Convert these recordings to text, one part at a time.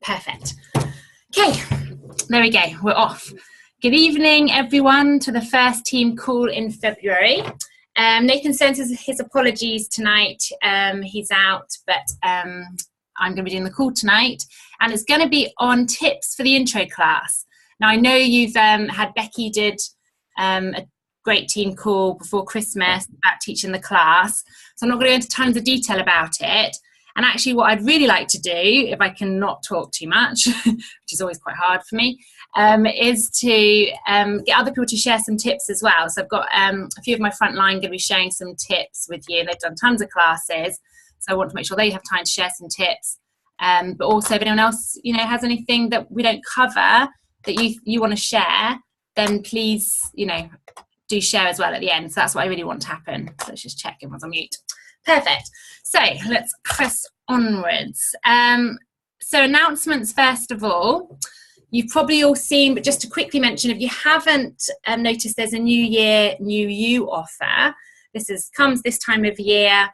Perfect. Okay, there we go, we're off. Good evening, everyone, to the first team call in February. Nathan sends his apologies tonight. He's out, but I'm going to be doing the call tonight, and it's going to be on tips for the intro class. Now, I know you've had Becky did a great team call before Christmas about teaching the class, so I'm not going to go into tons of detail about it. And actually what I'd really like to do, if I can not talk too much, which is always quite hard for me, is to get other people to share some tips as well. So I've got a few of my front line going to be sharing some tips with you. They've done tons of classes, so I want to make sure they have time to share some tips. But also if anyone else, has anything that we don't cover that you want to share, then please, do share as well at the end. So that's what I really want to happen. So let's just check everyone's on mute. Perfect. So let's press onwards. So announcements first of all. You've probably all seen, but just to quickly mention, if you haven't noticed, there's a New Year, New You offer. This comes this time of year,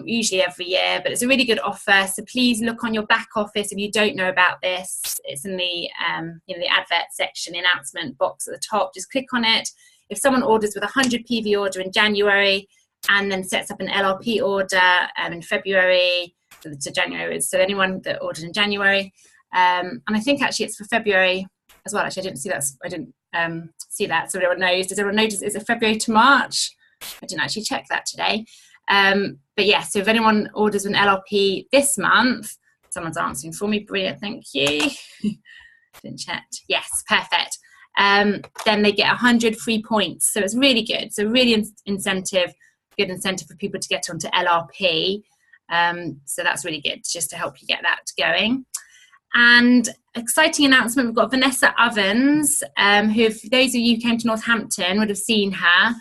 usually every year, but it's a really good offer. So please look on your back office if you don't know about this. It's in the the advert section, the announcement box at the top. Just click on it. If someone orders with a 100 PV order in January, and then sets up an LRP order in February to January. So anyone that ordered in January, and I think actually it's for February as well. Actually, I didn't see that. I didn't see that. So everyone knows. Does everyone notice? Is it February to March? I didn't actually check that today. But yeah, so if anyone orders an LRP this month, someone's answering for me. Brilliant, thank you. Didn't check. Yes, perfect. Then they get 100 free points. So it's really good. So really good incentive for people to get onto LRP. So that's really good, just to help you get that going. And exciting announcement, we've got Vanessa Ovens, who, if those of you who came to Northampton would have seen her.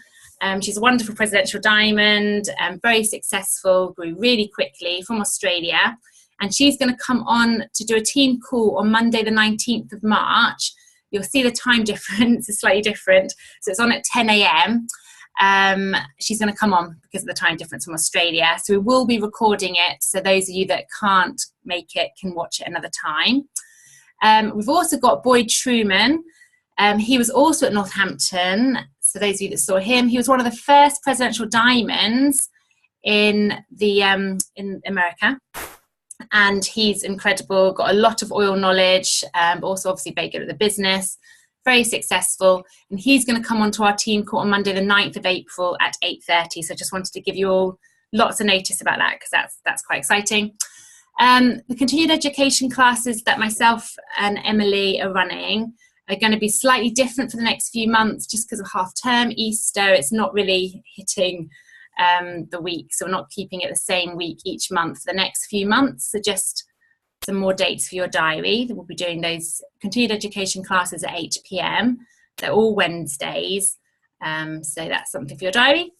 She's a wonderful presidential diamond, very successful, grew really quickly, from Australia. And she's going to come on to do a team call on Monday the 19th of March. You'll see the time difference is slightly different. So it's on at 10 a.m. She's going to come on because of the time difference from Australia. So we will be recording it, so those of you that can't make it can watch it another time. We've also got Boyd Truman. He was also at Northampton. So those of you that saw him, he was one of the first presidential diamonds in America. And he's incredible, got a lot of oil knowledge, but also obviously very good at the business, very successful. And he's going to come onto our team call on Monday, the 9th of April at 8:30. So I just wanted to give you all lots of notice about that, because that's quite exciting. The continued education classes that myself and Emily are running are going to be slightly different for the next few months, just because of half term, Easter. It's not really hitting the week, so we're not keeping it the same week each month for the next few months. So just some more dates for your diary. We'll be doing those continued education classes at 8 p.m. They're all Wednesdays, so that's something for your diary.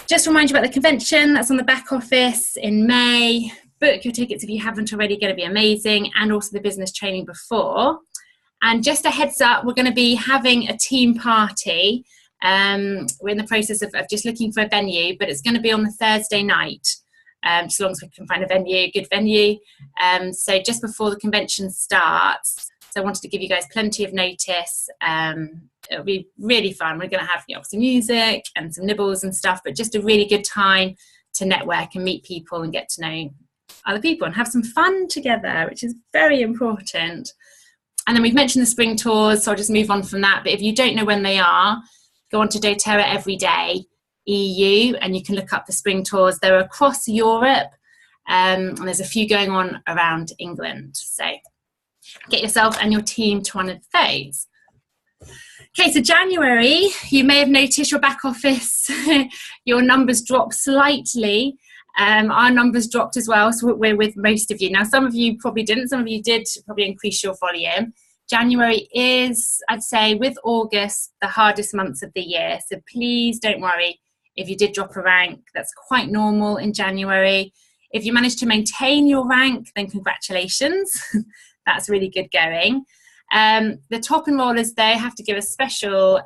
Just to remind you about the convention, that's on the back office in May. Book your tickets if you haven't already, going to be amazing, and also the business training before. And just a heads up, we're going to be having a team party. We're in the process of just looking for a venue, but it's going to be on the Thursday night, as long as we can find a good venue. So just before the convention starts. So I wanted to give you guys plenty of notice. It'll be really fun. We're going to have some music and some nibbles and stuff, but just a really good time to network and meet people and get to know other people and have some fun together, which is very important. And then we've mentioned the spring tours, so I'll just move on from that. But if you don't know when they are, go on to doTERRA Everyday EU and you can look up the spring tours. They're across Europe, and there's a few going on around England. So get yourself and your team to one of those. Okay, so January, you may have noticed your back office, your numbers dropped slightly. Our numbers dropped as well, so we're with most of you. Now, some of you probably didn't, some of you did probably increase your volume. January is, I'd say, with August, the hardest months of the year. So please don't worry if you did drop a rank. That's quite normal in January. If you manage to maintain your rank, then congratulations. That's really good going. The top enrollers, they have to give a special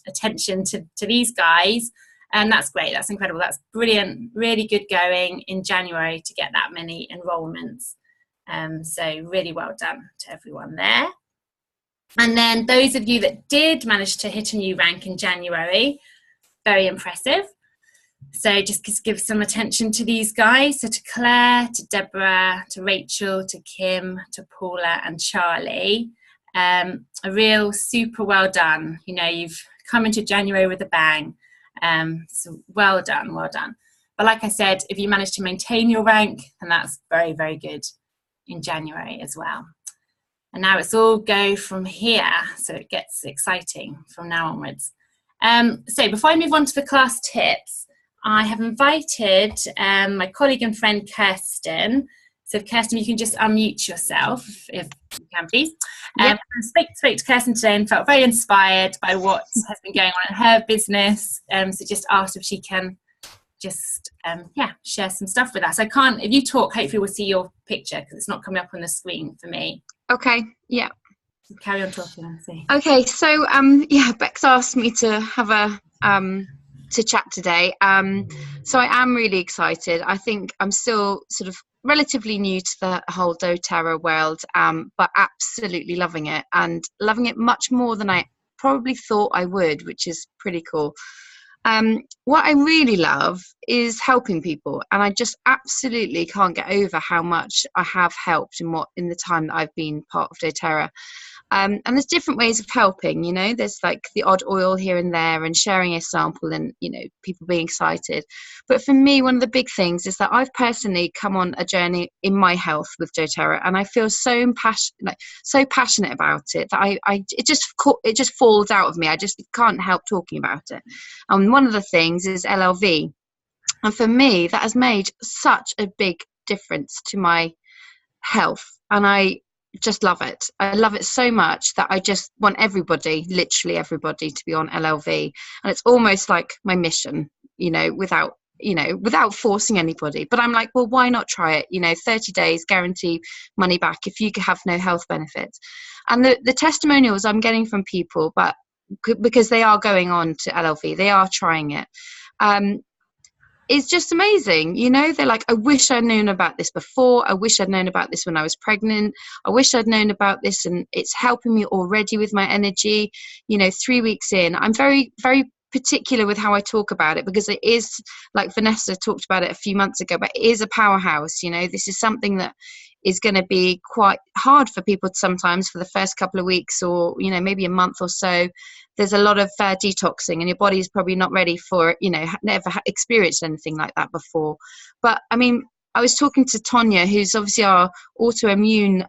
attention to these guys. And that's great. That's incredible. That's brilliant. Really good going in January to get that many enrollments. So really well done to everyone there. And then those of you that did manage to hit a new rank in January, very impressive. So just give some attention to these guys. So to Claire, to Deborah, to Rachel, to Kim, to Paula and Charlie, a real super well done. You know, you've come into January with a bang. So well done, well done. But like I said, if you manage to maintain your rank, then that's very, very good in January as well. And now it's all go from here. So it gets exciting from now onwards. So before I move on to the class tips, I have invited my colleague and friend Kirsten. So Kirsten, you can just unmute yourself if you can, please. Yep. I spoke to Kirsten today and felt very inspired by what has been going on in her business. So just asked if she can just share some stuff with us. I can't, if you talk, hopefully we'll see your picture because it's not coming up on the screen for me. Okay, yeah. Carry on talking and see. Okay, so Bex asked me to have a to chat today. So I am really excited. I think I'm still sort of relatively new to the whole doTERRA world, but absolutely loving it, and loving it much more than I probably thought I would, which is pretty cool. What I really love is helping people, and I just absolutely can't get over how much I have helped in the time that I've been part of doTERRA. And there's different ways of helping, you know, there's like the odd oil here and there and sharing a sample and, you know, people being excited. But for me, one of the big things is that I've personally come on a journey in my health with doTERRA, and I feel so passionate about it that it just falls out of me. I just can't help talking about it. And one of the things is LLV. And for me, that has made such a big difference to my health. And I just love it. I love it so much that I just want everybody, literally everybody, to be on LLV. And it's almost like my mission, you know, without forcing anybody. But I'm like, well, why not try it? You know, 30 days, guarantee money back if you have no health benefits. And the testimonials I'm getting from people, but because they are going on to LLV, they are trying it. It's just amazing. You know, they're like, I wish I'd known about this before. I wish I'd known about this when I was pregnant. I wish I'd known about this, and it's helping me already with my energy. You know, 3 weeks in, I'm very, very particular with how I talk about it, because it is, like Vanessa talked about it a few months ago, but it is a powerhouse. You know, this is something that is going to be quite hard for people sometimes for the first couple of weeks, or, you know, maybe a month or so. There's a lot of detoxing, and your body is probably not ready for it, you know, never experienced anything like that before. But I mean, I was talking to Tonya, who's obviously our autoimmune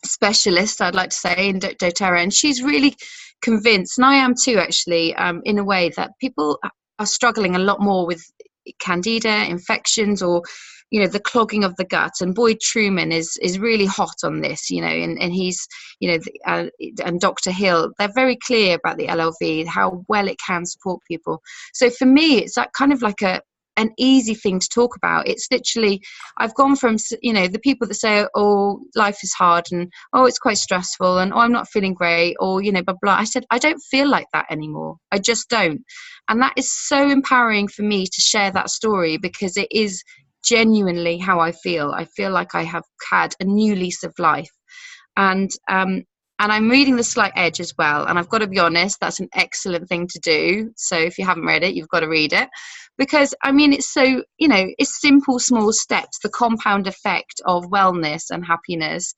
specialist, I'd like to say, in doTERRA, and she's really convinced, and I am too, actually, in a way, that people are struggling a lot more with candida infections, or, you know, the clogging of the gut. And Boyd Truman is really hot on this, you know, and he's, you know, and Dr. Hill, they're very clear about the LLV, how well it can support people. So for me, it's like kind of like an easy thing to talk about. It's literally, I've gone from, you know, the people that say, oh, life is hard, and oh, it's quite stressful, and oh, I'm not feeling great, or, you know, blah, blah. I said, I don't feel like that anymore. I just don't. And that is so empowering for me to share that story, because it is genuinely how I feel. I feel like I have had a new lease of life. And I'm reading The Slight Edge as well. And I've got to be honest, that's an excellent thing to do. So if you haven't read it, you've got to read it. Because, I mean, it's so, you know, it's simple, small steps. The compound effect of wellness and happiness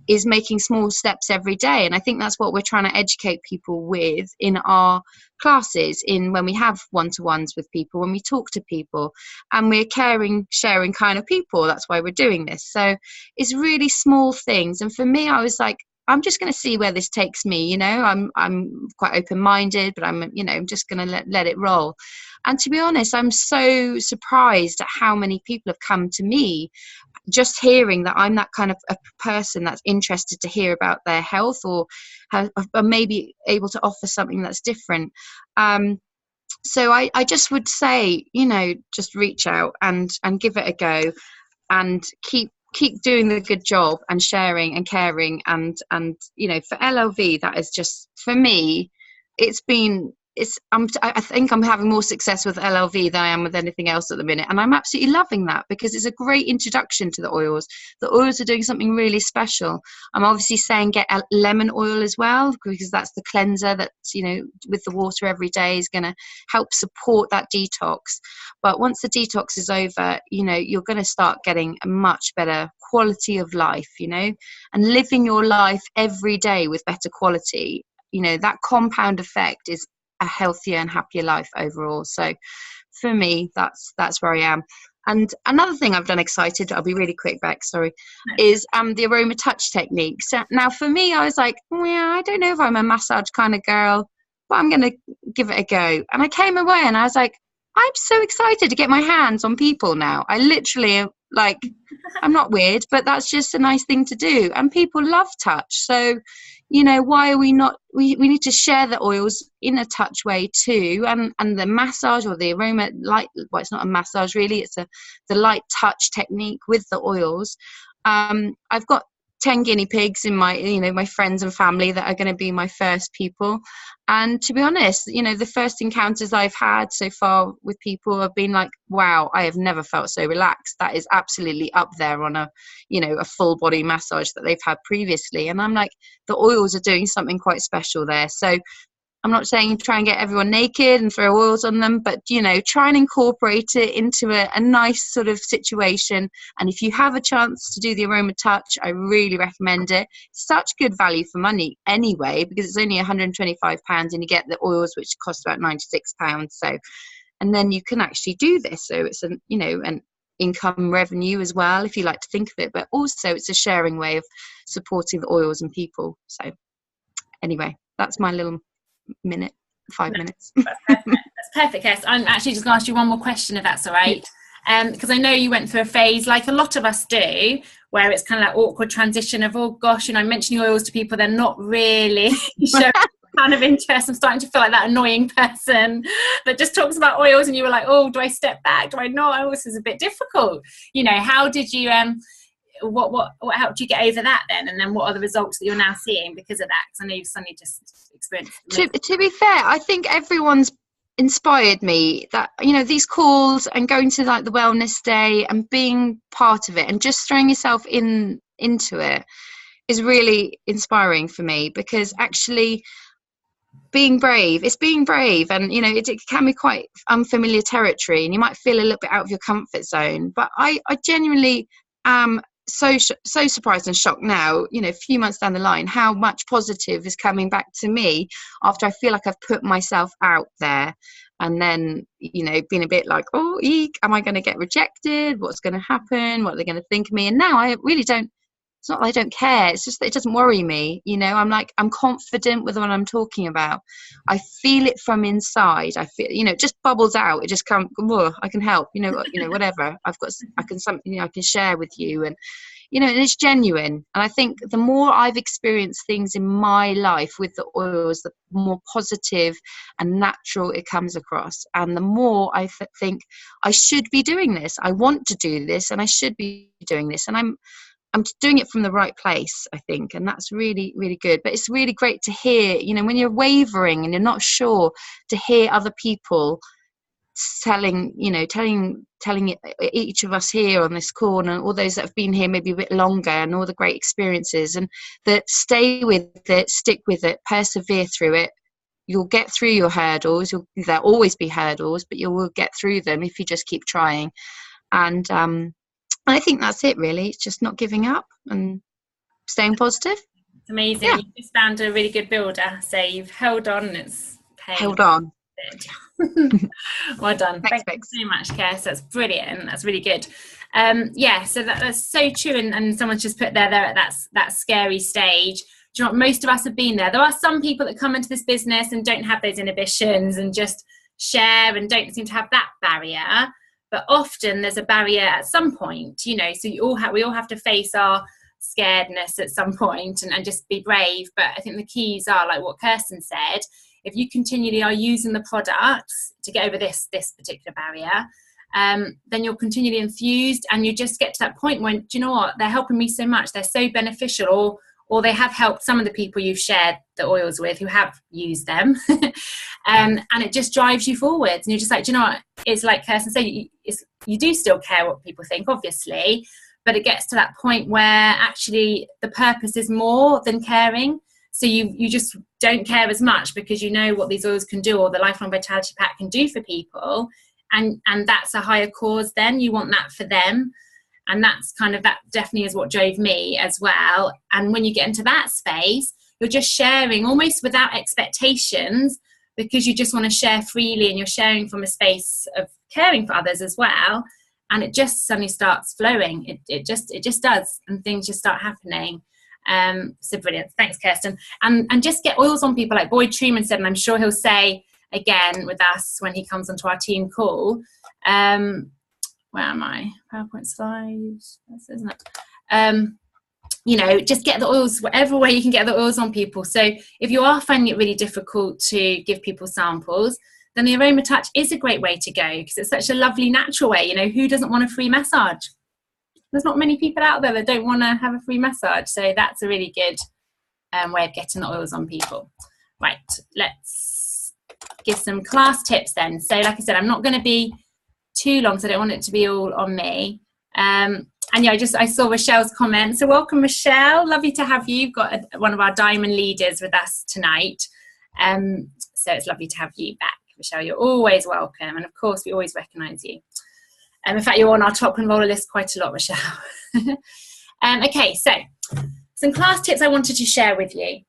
is making small steps every day. And I think that's what we're trying to educate people with in our classes, in when we have one-to-ones with people, when we talk to people, and we're caring, sharing kind of people. That's why we're doing this. So it's really small things. And for me, I was like, I'm just going to see where this takes me. You know, I'm quite open-minded, but I'm just going to let it roll. And to be honest, I'm so surprised at how many people have come to me just hearing that I'm that kind of a person that's interested to hear about their health, or maybe able to offer something that's different. So I just would say, you know, just reach out and give it a go, and keep doing the good job, and sharing and caring. And you know, for LLV, that is just, for me, it's been I think I'm having more success with LLV than I am with anything else at the minute, and I'm absolutely loving that because it's a great introduction to the oils. The oils are doing something really special. I'm obviously saying get lemon oil as well, because that's the cleanser that's, you know, with the water every day is going to help support that detox. But once the detox is over, you know, you're going to start getting a much better quality of life, you know, and living your life every day with better quality. You know, that compound effect is a healthier and happier life overall. So for me, that's where I am. And another thing I've done excited, I'll be really quick, Beck, sorry, is the aroma touch technique. So now for me, I was like, yeah, I don't know if I'm a massage kind of girl, but I'm going to give it a go. And I came away and I was like, I'm so excited to get my hands on people now. I literally, like, I'm not weird, but that's just a nice thing to do. And people love touch. So, you know, why are we not, we need to share the oils in a touch way too. And the massage or the aroma light, well, it's not a massage really, it's the light touch technique with the oils. I've got 10 guinea pigs in my, you know, my friends and family that are going to be my first people. And to be honest, you know, the first encounters I've had so far with people have been like, wow, I have never felt so relaxed. That is absolutely up there on a, you know, a full body massage that they've had previously. And I'm like, the oils are doing something quite special there. So I'm not saying try and get everyone naked and throw oils on them, but, you know, try and incorporate it into a nice sort of situation. And if you have a chance to do the aroma touch, I really recommend it. Such good value for money anyway, because it's only £125 and you get the oils, which cost about £96. So, and then you can actually do this. So it's an, you know, an income revenue as well, if you like to think of it, but also it's a sharing way of supporting the oils and people. So anyway, that's my little 5 minutes. That's perfect, Kes. I'm actually just going to ask you one more question, if that's all right. Because I know you went through a phase, like a lot of us do, where it's kind of like awkward transition of, oh gosh, you know, I'm mentioning oils to people, they're not really showing kind of interest. I'm starting to feel like that annoying person that just talks about oils, and you were like, oh, do I step back? Do I not? Oh, this is a bit difficult. You know, how did you what helped you get over that then, and then what are the results that you're now seeing because of that? Because I know you've suddenly just experienced to be fair, I think everyone's inspired me, that, you know, these calls and going to like the wellness day and being part of it and just throwing yourself into it is really inspiring for me, because actually being brave, and, you know, it can be quite unfamiliar territory and you might feel a little bit out of your comfort zone, but I genuinely am so surprised and shocked now, you know, a few months down the line, how much positive is coming back to me after I feel like I've put myself out there, and then, you know, being a bit like, oh, eek, am I going to get rejected? What's going to happen? What are they going to think of me? And now I really don't, it's not that I don't care, it's just that it doesn't worry me, you know. I'm like, I'm confident with what I'm talking about. I feel it from inside. I feel, you know, it just bubbles out. It just comes, oh, I can help, you know, whatever. I can something I can share with you, and, you know, and it's genuine. And I think the more I've experienced things in my life with the oils, the more positive and natural it comes across. And the more I think I should be doing this. I want to do this, and I should be doing this. And I'm doing it from the right place, I think, and that's really, really good. But it's really great to hear, you know, when you're wavering and you're not sure, to hear other people telling each of us here on this call, and all those that have been here maybe a bit longer, and all the great experiences, and that stay with it, stick with it, persevere through it. You'll get through your hurdles. There'll always be hurdles, but you will get through them if you just keep trying. And I think that's it, really. It's just not giving up and staying positive. It's amazing. Yeah. You just found a really good builder. So you've held on, and it's paid. Held on. Well done. Thanks so much, Kes. That's brilliant. That's really good. Yeah, so that's so true. And someone's just put they're at that scary stage. Do you know what? Most of us have been there. There are some people that come into this business and don't have those inhibitions and just share and don't seem to have that barrier. But often there's a barrier at some point, you know, so we all have to face our scaredness at some point and just be brave. But I think the keys are, like what Kirsten said, if you continually are using the products to get over this particular barrier, then you're continually infused, and you just get to that point when, do you know what, they're helping me so much, they're so beneficial, or they have helped some of the people you've shared the oils with who have used them. And it just drives you forwards. And you're just like, do you know what? It's like Kirsten said, you do still care what people think, obviously, but it gets to that point where actually the purpose is more than caring. So you just don't care as much because you know what these oils can do, or the Lifelong Vitality Pack can do for people. And that's a higher cause then. You want that for them. And that's that definitely is what drove me as well. And when you get into that space, you're just sharing almost without expectations, because you just want to share freely, and you're sharing from a space of caring for others as well. And it just suddenly starts flowing. It just does. And things just start happening. So brilliant. Thanks, Kirsten. And just get oils on people, like Boyd Truman said, and I'm sure he'll say again with us when he comes onto our team call. Where am I? PowerPoint slides. This isn't it. Just get the oils, whatever way you can get the oils on people. So if you are finding it really difficult to give people samples, then the Aroma Touch is a great way to go, because it's such a lovely natural way. Who doesn't want a free massage? There's not many people out there that don't want to have a free massage. So that's a really good way of getting the oils on people. Right, let's give some class tips then. So like I said, I'm not going to be too long, so I don't want it to be all on me. And yeah, I saw Rochelle's comment. So welcome, Rochelle. Lovely to have you. You've got one of our diamond leaders with us tonight. So it's lovely to have you back, Rochelle. You're always welcome. And of course, we always recognise you. In fact, you're on our top enroller list quite a lot, Rochelle. Okay, so some class tips I wanted to share with you.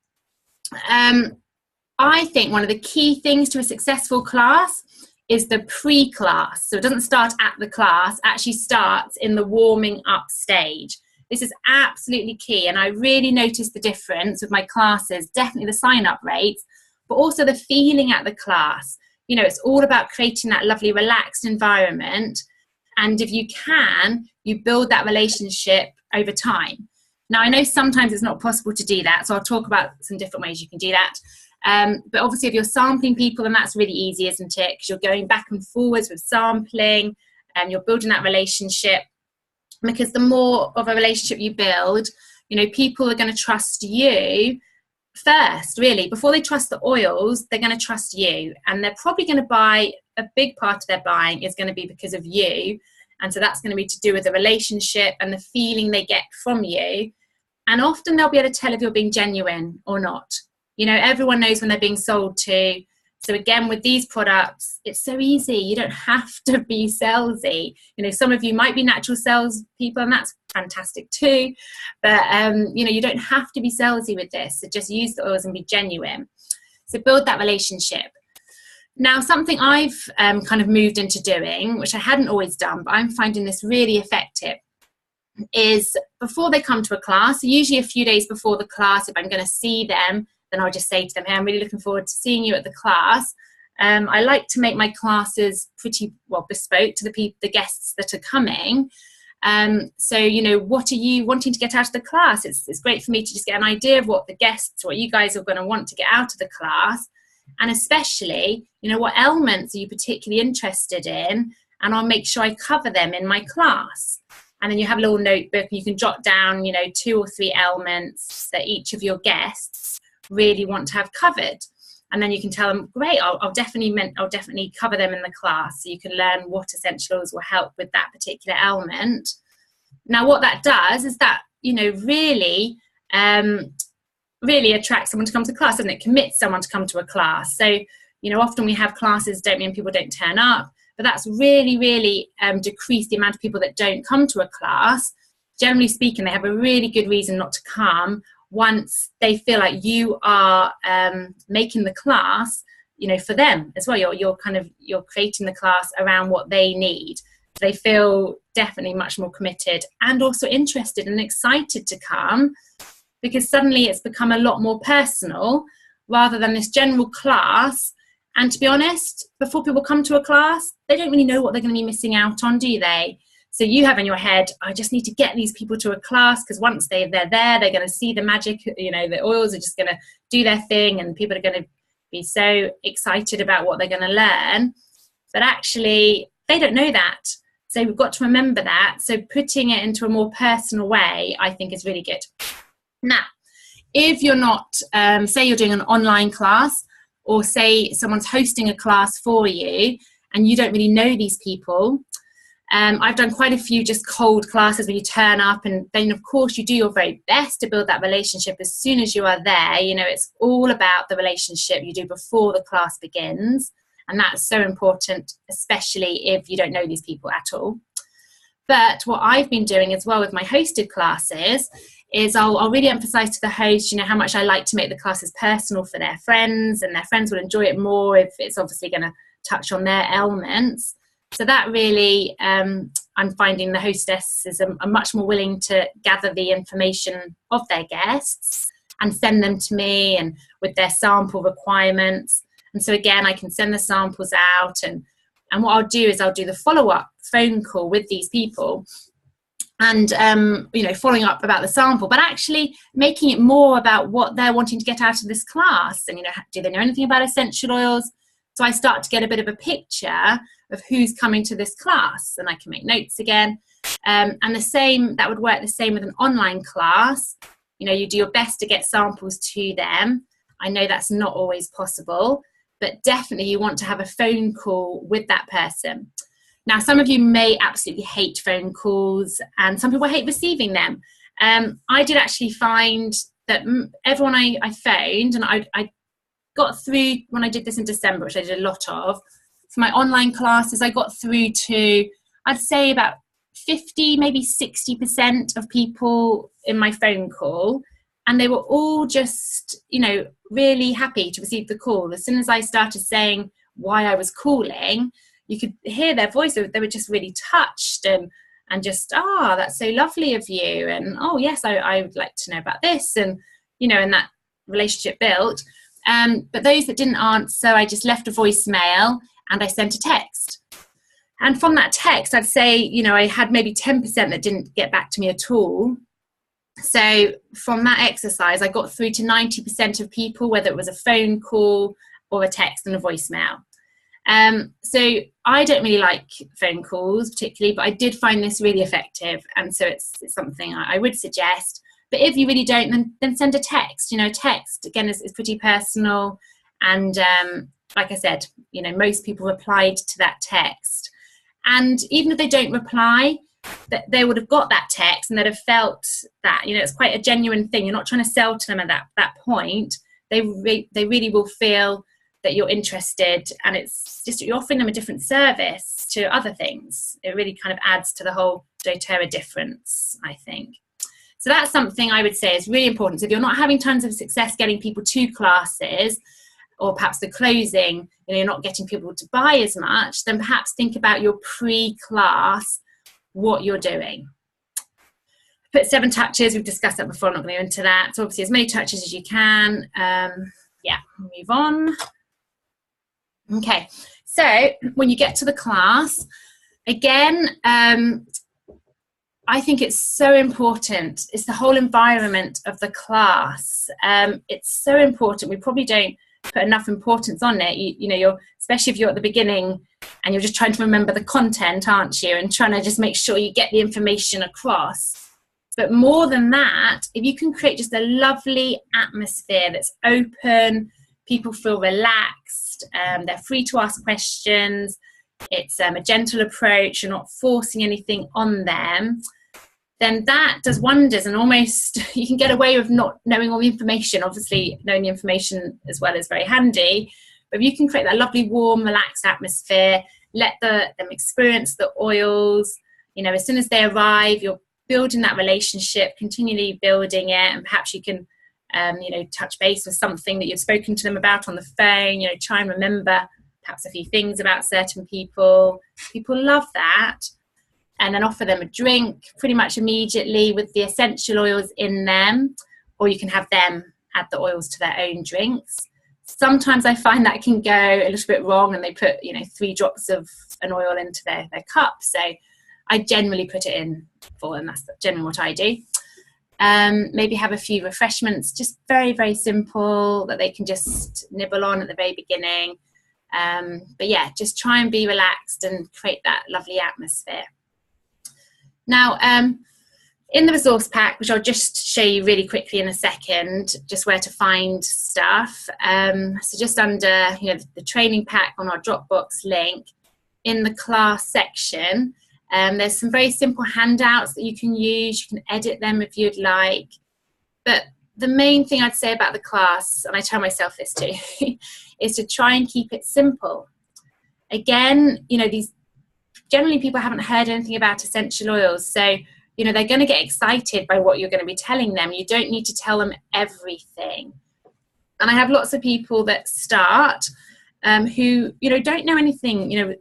I think one of the key things to a successful class is the pre-class. So it doesn't start at the class, actually starts in the warming up stage. This is absolutely key, and I really noticed the difference with my classes, definitely the sign-up rates, but also the feeling at the class. It's all about creating that lovely relaxed environment, and if you can, you build that relationship over time. Now, I know sometimes it's not possible to do that, so I'll talk about some different ways you can do that. But obviously if you're sampling people, then that's really easy, isn't it? Because you're going back and forwards with sampling, and you're building that relationship. Because the more of a relationship you build, people are going to trust you first, really. Before they trust the oils, they're going to trust you. And they're probably going to buy, a big part of their buying is going to be because of you. And so that's going to be to do with the relationship and the feeling they get from you. And often they'll be able to tell if you're being genuine or not. Everyone knows when they're being sold to. So again, with these products, it's so easy. You don't have to be salesy. Some of you might be natural sales people, and that's fantastic too. But, you don't have to be salesy with this. So just use the oils and be genuine. So build that relationship. Now, something I've kind of moved into doing, which I hadn't always done, but I'm finding this really effective, is before they come to a class, usually a few days before the class, if I'm going to see them, then I'll just say to them, hey, I'm really looking forward to seeing you at the class. I like to make my classes pretty well bespoke to the guests that are coming. So, what are you wanting to get out of the class? It's great for me to just get an idea of what the guests, what you guys are going to want to get out of the class. And especially, what elements are you particularly interested in? And I'll make sure I cover them in my class. And then you have a little notebook, and you can jot down, 2 or 3 elements that each of your guests really want to have covered. And then you can tell them, great, I'll definitely cover them in the class, so you can learn what essentials will help with that particular element. Now, what that does is that, really attracts someone to come to class, doesn't it? Commits someone to come to a class. So, often we have classes, don't mean people don't turn up, but that's really, really decreased the amount of people that don't come to a class. Generally speaking, they have a really good reason not to come once they feel like you are making the class, for them as well. You're creating the class around what they need. So they feel definitely much more committed and also interested and excited to come, because suddenly it's become a lot more personal rather than this general class. And to be honest, before people come to a class, they don't really know what they're going to be missing out on, do they? So you have in your head, I just need to get these people to a class, because once they're there, they're going to see the magic, the oils are just going to do their thing, and people are going to be so excited about what they're going to learn. But actually, they don't know that. So we've got to remember that. So putting it into a more personal way, I think, is really good. Now, if you're not, say you're doing an online class, or say someone's hosting a class for you and you don't really know these people, I've done quite a few just cold classes where you turn up, and then of course you do your very best to build that relationship as soon as you are there. You know, it's all about the relationship you do before the class begins, and that's so important, especially if you don't know these people at all. But what I've been doing as well with my hosted classes is I'll really emphasize to the host, you know, how much I like to make the classes personal for their friends, and their friends will enjoy it more if it's obviously going to touch on their elements. So that really, I'm finding the hostesses are much more willing to gather the information of their guests and send them to me, and with their sample requirements. And so again, I can send the samples out, and what I'll do is I'll do the follow-up phone call with these people, and you know, following up about the sample, but actually making it more about what they're wanting to get out of this class. And, you know, do they know anything about essential oils? So I start to get a bit of a picture of who's coming to this class, and I can make notes again. And the same, that would work the same with an online class. You know, you do your best to get samples to them. I know that's not always possible, but definitely you want to have a phone call with that person. Now, some of you may absolutely hate phone calls, and some people hate receiving them. I did actually find that everyone I phoned, and I got through when I did this in December, which I did a lot of. For my online classes, I got through to, I'd say, about 50, maybe 60% of people in my phone call. And they were all just, you know, really happy to receive the call. As soon as I started saying why I was calling, you could hear their voice. They were just really touched and just, that's so lovely of you. And, oh, yes, I would like to know about this. And, you know, and that relationship built. But those that didn't answer, I just left a voicemail and I sent a text. And from that text, I'd say, you know, I had maybe 10% that didn't get back to me at all. So from that exercise, I got through to 90% of people, whether it was a phone call or a text and a voicemail. So I don't really like phone calls particularly, but I did find this really effective. And so it's something I would suggest. But if you really don't, then send a text. You know, text, again, is pretty personal. And like I said, you know, most people replied to that text. And even if they don't reply, that they would have got that text and they'd have felt that, you know, it's quite a genuine thing. You're not trying to sell to them at that point. They really will feel that you're interested, and it's just you're offering them a different service to other things. It really kind of adds to the whole doTERRA difference, I think. So that's something I would say is really important. So if you're not having tons of success getting people to classes, or perhaps the closing, you know, you're not getting people to buy as much, then perhaps think about your pre-class, what you're doing. Put 7 touches, we've discussed that before, I'm not going to go into that. So obviously as many touches as you can. Yeah, move on. Okay, so when you get to the class, again, I think it's so important. It's the whole environment of the class. It's so important. We probably don't put enough importance on it. You know, especially if you're at the beginning and you're just trying to remember the content, aren't you? And trying to just make sure you get the information across. But more than that, if you can create just a lovely atmosphere that's open, people feel relaxed, they're free to ask questions, it's a gentle approach, you're not forcing anything on them, then that does wonders. And almost you can get away with not knowing all the information. Obviously knowing the information as well is very handy, but if you can create that lovely warm relaxed atmosphere, let them experience the oils, you know, as soon as they arrive, you're building that relationship, continually building it, and perhaps you can you know, touch base with something that you've spoken to them about on the phone, you know, try and remember perhaps a few things about certain people. People love that. And then offer them a drink pretty much immediately with the essential oils in them, or you can have them add the oils to their own drinks. Sometimes I find that can go a little bit wrong and they put, you know, 3 drops of an oil into their cup. So I generally put it in for them. That's generally what I do. Maybe have a few refreshments, just very, very simple that they can just nibble on at the very beginning. But yeah, just try and be relaxed and create that lovely atmosphere. Now, In the resource pack, which I'll just show you really quickly in a second, just where to find stuff. So just under, the training pack on our Dropbox link, in the class section, there's some very simple handouts that you can use. You can edit them if you'd like. But the main thing I'd say about the class, and I tell myself this too, is to try and keep it simple. Again, these generally people haven't heard anything about essential oils, so they're going to get excited by what you're going to be telling them. You don't need to tell them everything. And I have lots of people that start who don't know anything,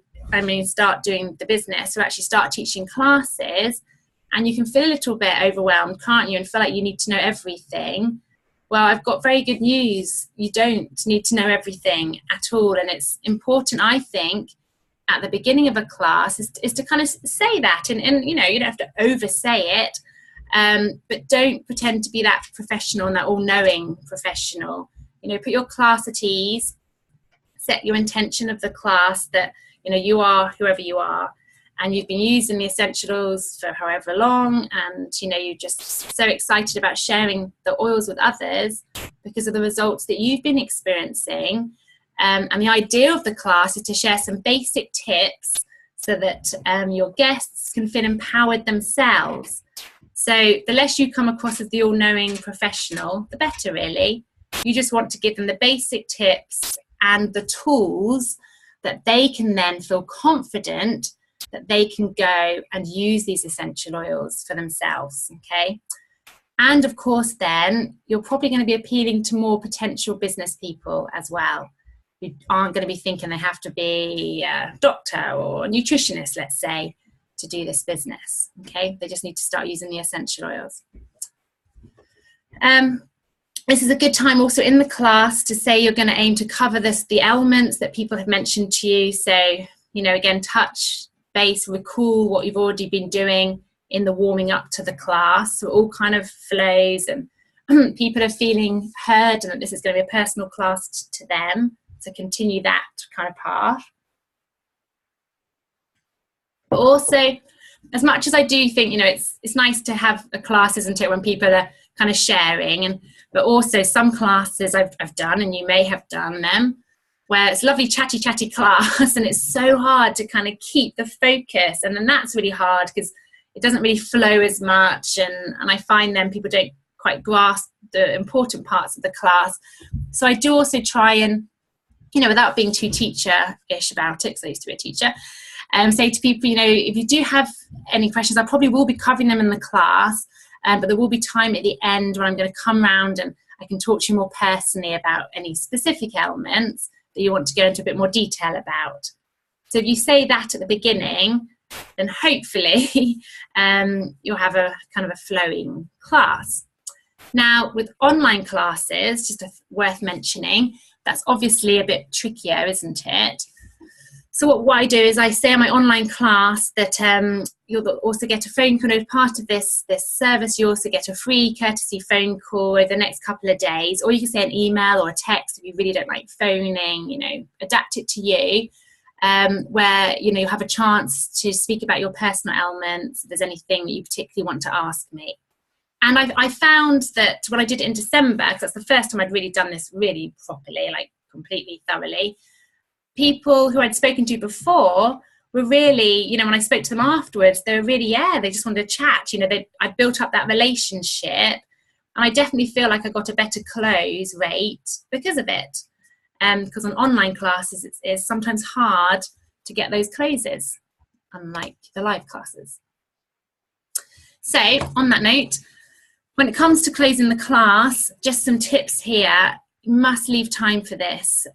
start doing the business, or actually start teaching classes, and you can feel a little bit overwhelmed, can't you, and feel like you need to know everything. Well, I've got very good news. You don't need to know everything at all, and it's important, I think, at the beginning of a class is to kind of say that, and you don't have to oversay it, but don't pretend to be that professional and that all-knowing professional. Put your class at ease, set your intention of the class that you are whoever you are, and you've been using the essential oils for however long, and you're just so excited about sharing the oils with others because of the results that you've been experiencing. And the idea of the class is to share some basic tips so that your guests can feel empowered themselves. So the less you come across as the all-knowing professional, the better, really. You just want to give them the basic tips and the tools that they can then feel confident that they can go and use these essential oils for themselves, okay? And of course, then you're probably going to be appealing to more potential business people as well, who aren't going to be thinking they have to be a doctor or a nutritionist, let's say, to do this business, okay? They just need to start using the essential oils. This is a good time also in the class to say you're going to aim to cover the elements that people have mentioned to you. So, again, touch base, recall what you've already been doing in the warming up to the class. So it all kind of flows, and people are feeling heard and that this is going to be a personal class to them. So continue that kind of path. But also, as much as I do think, it's nice to have a class, isn't it, when people are kind of sharing, but also some classes I've done, and you may have done them, where it's a lovely chatty class and it's so hard to kind of keep the focus, and then that's really hard because it doesn't really flow as much, and I find then people don't quite grasp the important parts of the class. So I do also try and, without being too teacher-ish about it, because I used to be a teacher, say to people, if you do have any questions, I probably will be covering them in the class, but there will be time at the end when I'm going to come round and I can talk to you more personally about any specific elements that you want to go into a bit more detail about. So if you say that at the beginning, then hopefully you'll have a kind of a flowing class. Now, with online classes, just worth mentioning, that's obviously a bit trickier, isn't it? So what I do is I say in my online class that you'll also get a phone call as part of this service. You also get a free courtesy phone call over the next couple of days, or you can say an email or a text if you really don't like phoning, adapt it to you, where, you have a chance to speak about your personal elements, if there's anything that you particularly want to ask me. And I found that when I did it in December, because that's the first time I'd really done this really properly, like completely thoroughly, people who I'd spoken to before were really, when I spoke to them afterwards, they were really, they just wanted to chat. I built up that relationship, and I definitely feel like I got a better close rate because of it. Because on online classes, it's sometimes hard to get those closes, unlike the live classes. So on that note, when it comes to closing the class, just some tips here. You must leave time for this.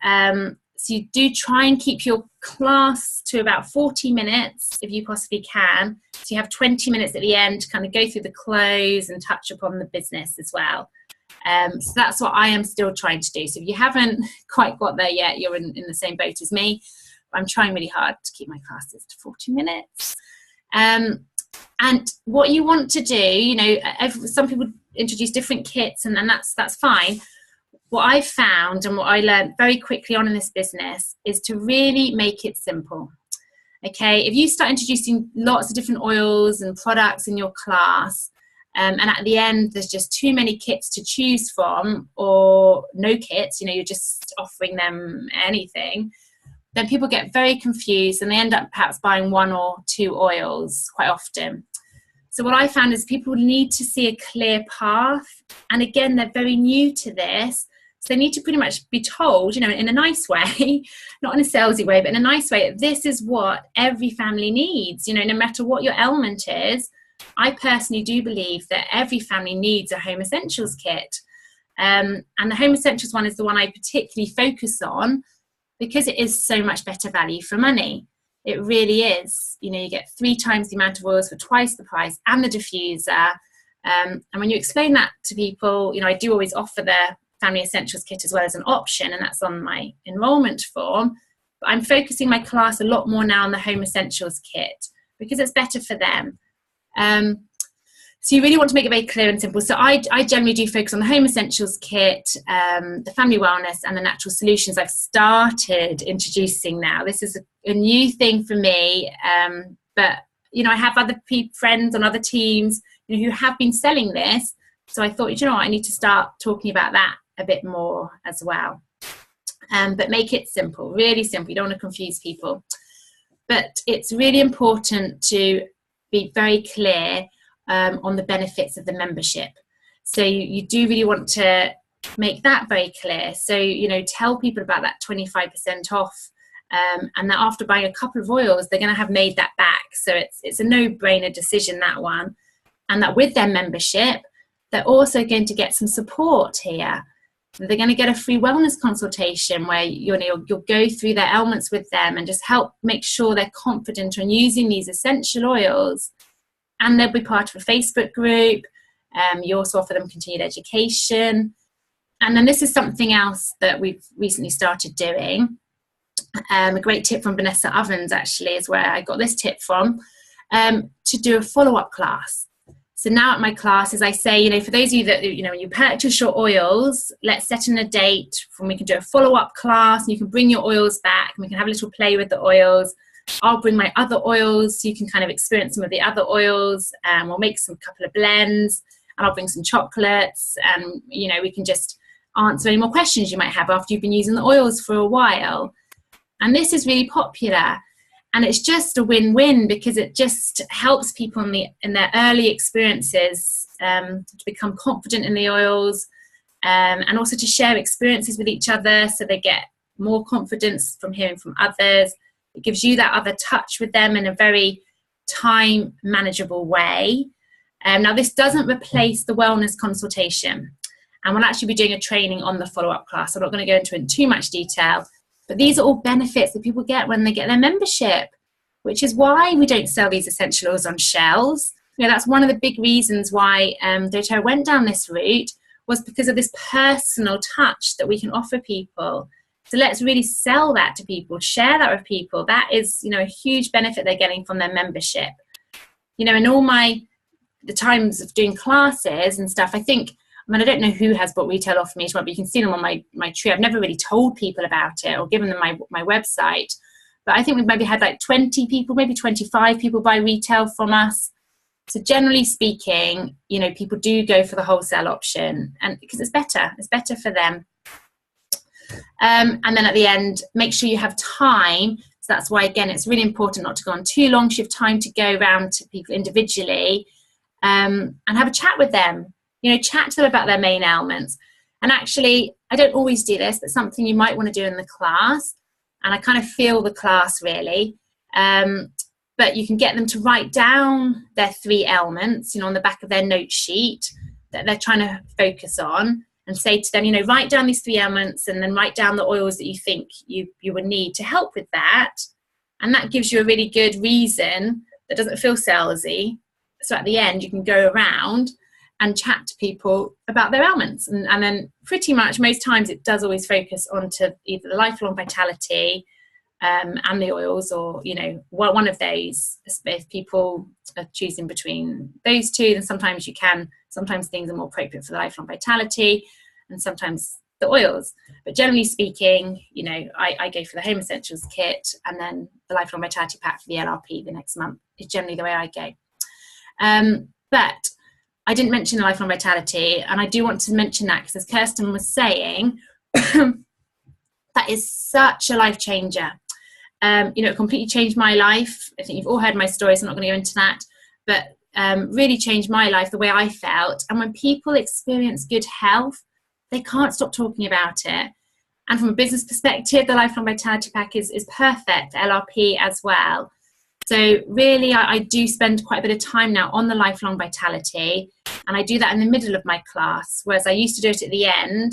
So you do try and keep your class to about 40 minutes if you possibly can. So you have 20 minutes at the end to kind of go through the close and touch upon the business as well. So that's what I am still trying to do. So if you haven't quite got there yet, you're in the same boat as me. I'm trying really hard to keep my classes to 40 minutes. And what you want to do, some people introduce different kits, and that's fine. What I found and what I learned very quickly on in this business is to really make it simple. Okay, if you start introducing lots of different oils and products in your class, and at the end there's just too many kits to choose from, or no kits, you're just offering them anything, then people get very confused and they end up perhaps buying 1 or 2 oils quite often. So what I found is people need to see a clear path, and again, they're very new to this, so they need to pretty much be told, in a nice way, not in a salesy way, but in a nice way, this is what every family needs, no matter what your ailment is. I personally do believe that every family needs a Home Essentials kit, and the Home Essentials one is the one I particularly focus on because it is so much better value for money. It really is. You get 3 times the amount of oils for twice the price, and the diffuser. And when you explain that to people, I do always offer the Family Essentials kit as well as an option, and that's on my enrolment form. But I'm focusing my class a lot more now on the Home Essentials kit because it's better for them. So you really want to make it very clear and simple. So I generally do focus on the Home Essentials kit, the Family Wellness, and the Natural Solutions I've started introducing now. This is a new thing for me, but I have other friends on other teams who have been selling this. So I thought, what, I need to start talking about that a bit more as well. But make it simple, really simple. You don't want to confuse people. But it's really important to be very clear on the benefits of the membership. So you do really want to make that very clear. So, tell people about that 25% off, and that after buying a couple of oils, they're going to have made that back. So it's a no-brainer decision, that one. And that with their membership, they're also going to get some support here. They're going to get a free wellness consultation where you'll go through their ailments with them and just help make sure they're confident on using these essential oils. And they'll be part of a Facebook group. You also offer them continued education. And then this is something else that we've recently started doing. A great tip from Vanessa Ovens, actually, is where I got this tip from, to do a follow-up class. So now at my classes, I say, for those of you that, when you purchase your oils, let's set in a date when we can do a follow-up class, and you can bring your oils back, and we can have a little play with the oils. I'll bring my other oils so you can kind of experience some of the other oils, and we'll make some couple of blends, and I'll bring some chocolates, and we can just answer any more questions you might have after you've been using the oils for a while. And this is really popular, and it's just a win-win because it just helps people in their early experiences to become confident in the oils, and also to share experiences with each other so they get more confidence from hearing from others. It gives you that other touch with them in a very time manageable way. Now, this doesn't replace the wellness consultation, and we'll actually be doing a training on the follow-up class. I'm not going to go into it in too much detail, but these are all benefits that people get when they get their membership, which is why we don't sell these essential oils on shelves. That's one of the big reasons why doTERRA went down this route, was because of this personal touch that we can offer people. So let's really sell that to people, share that with people. That is, a huge benefit they're getting from their membership. In all the times of doing classes and stuff, I don't know who has bought retail off me as well, but you can see them on my tree. I've never really told people about it or given them my website. But I think we've maybe had like 20 people, maybe 25 people buy retail from us. So generally speaking, people do go for the wholesale option, and because it's better for them. And then at the end, make sure you have time. So that's why, again, it's really important not to go on too long. So you have time to go around to people individually, and have a chat with them. Chat to them about their main ailments. And actually, I don't always do this, but something you might want to do in the class, and I kind of feel the class really, but you can get them to write down their 3 ailments, on the back of their note sheet that they're trying to focus on, and say to them, write down these 3 ailments, and then write down the oils that you think you would need to help with that. And that gives you a really good reason that doesn't feel salesy. So at the end, you can go around and chat to people about their ailments. And then pretty much most times it does always focus onto either the Lifelong Vitality and the oils, or, one of those. If people are choosing between those 2, then sometimes sometimes things are more appropriate for the Lifelong Vitality and sometimes the oils. But generally speaking, I go for the Home Essentials kit, and then the Lifelong Vitality pack for the LRP the next month is generally the way I go. But I didn't mention Lifelong Vitality, and I do want to mention that because, as Kirsten was saying, that is such a life changer. It completely changed my life. I think you've all heard my story, so I'm not going to go into that, but really changed my life, the way I felt. And when people experience good health, they can't stop talking about it. And from a business perspective, the Lifelong Vitality Pack is perfect, LRP as well. So really, I do spend quite a bit of time now on the Lifelong Vitality, and I do that in the middle of my class, whereas I used to do it at the end.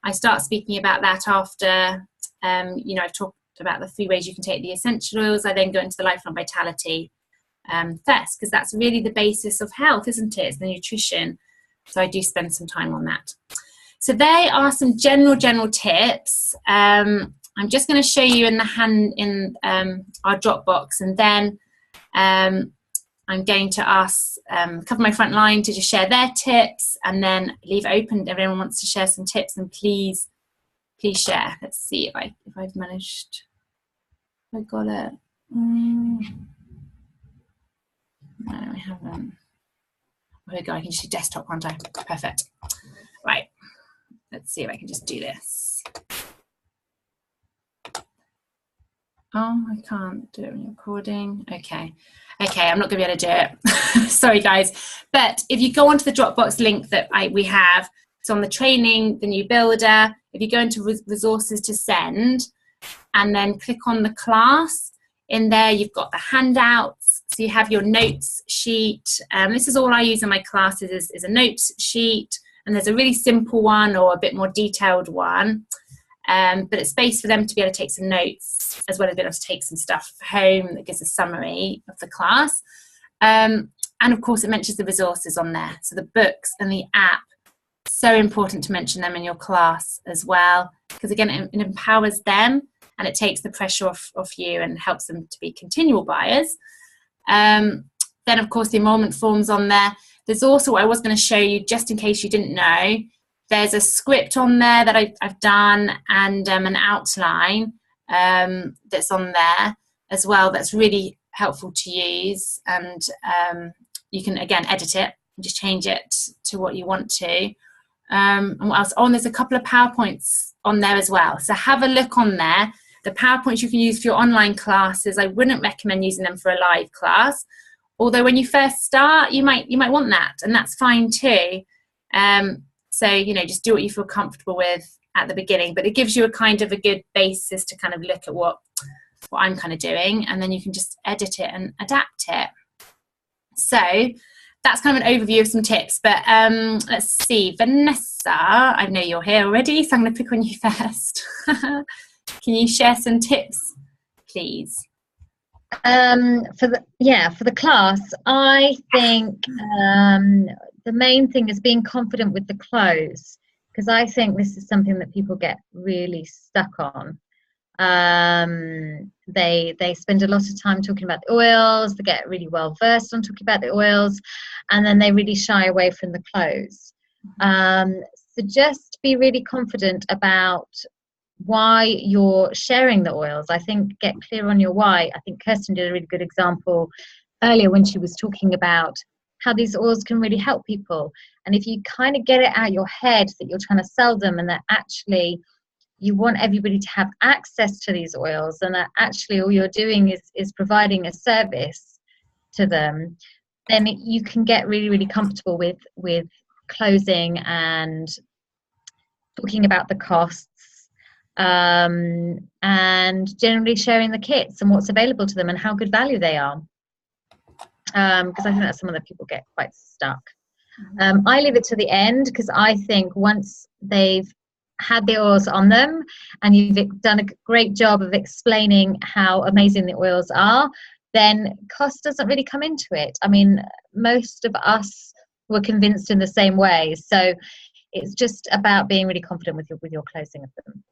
I start speaking about that after, I've talked about the 3 ways you can take the essential oils. I then go into the Lifelong Vitality first, because that's really the basis of health, isn't it? It's the nutrition. So I do spend some time on that. So they are some general tips. I'm just going to show you in our Dropbox, and then I'm going to ask a couple of my front line to just share their tips, and then leave it open if anyone wants to share some tips, and please share. Let's see if I've managed. I got it. No, I haven't. There we go. I can just do desktop, can't I? Perfect. Right. Let's see if I can just do this. Oh, I can't do it when recording. Okay, I'm not going to be able to do it. Sorry, guys. But if you go onto the Dropbox link that we have, it's on the training, the new builder. If you go into resources to send, and then click on the class, in there you've got the handouts. So you have your notes sheet. This is all I use in my classes is a notes sheet. And there's a really simple one or a bit more detailed one. But it's space for them to be able to take some notes, as well as being able to take some stuff home that gives a summary of the class. And of course, it mentions the resources on there. So the books and the app, so important to mention them in your class as well, because again, it empowers them and it takes the pressure off you and helps them to be continual buyers. Then, of course, the enrollment forms on there. There's also what I was going to show you, just in case you didn't know. There's a script on there that I've done, and an outline that's on there as well. That's really helpful to use, and you can again edit it and just change it to what you want to. And what else? Oh, and there's a couple of PowerPoints on there as well. So have a look on there. The PowerPoints you can use for your online classes. I wouldn't recommend using them for a live class. Although when you first start, you might want that, and that's fine too. So, just do what you feel comfortable with at the beginning, but it gives you a kind of a good basis to kind of look at what I'm kind of doing, and then you can just edit it and adapt it. So that's kind of an overview of some tips, but let's see. Vanessa, I know you're here already, so I'm going to pick on you first. Can you share some tips, please? For the class, I think the main thing is being confident with the clothes, because I think this is something that people get really stuck on. They spend a lot of time talking about the oils, they get really well versed on talking about the oils, and then they really shy away from the clothes. So just be really confident about why you're sharing the oils. I think get clear on your why. I think Kirsten did a really good example earlier when she was talking about how these oils can really help people. And if you kind of get it out your head that you're trying to sell them, and that actually you want everybody to have access to these oils, and that actually all you're doing is providing a service to them, then you can get really, really comfortable with closing and talking about the costs, and generally sharing the kits and what's available to them and how good value they are, because I think that's something that people get quite stuck. I leave it to the end, because I think once they've had the oils on them and you've done a great job of explaining how amazing the oils are, then cost doesn't really come into it. I mean, most of us were convinced in the same way, so it's just about being really confident with your closing of them.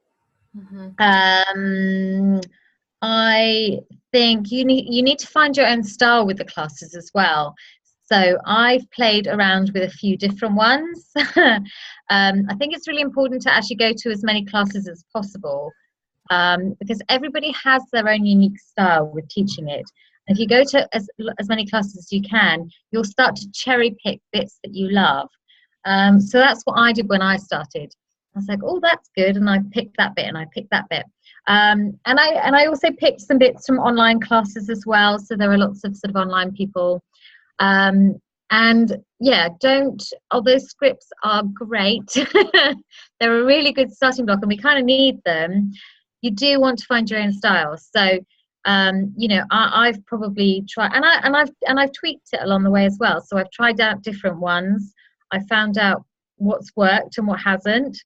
I think you need to find your own style with the classes as well. So I've played around with a few different ones. I think it's really important to actually go to as many classes as possible, because everybody has their own unique style with teaching it. If you go to as many classes as you can, you'll start to cherry pick bits that you love. So that's what I did when I started. I was like, oh, that's good, and I picked that bit and I picked that bit. And I also picked some bits from online classes as well. So there are lots of sort of online people. And yeah, although scripts are great, they're a really good starting block, and we kind of need them. You do want to find your own style. So I've probably tried, and I've tweaked it along the way as well. So I've tried out different ones. I found out what's worked and what hasn't.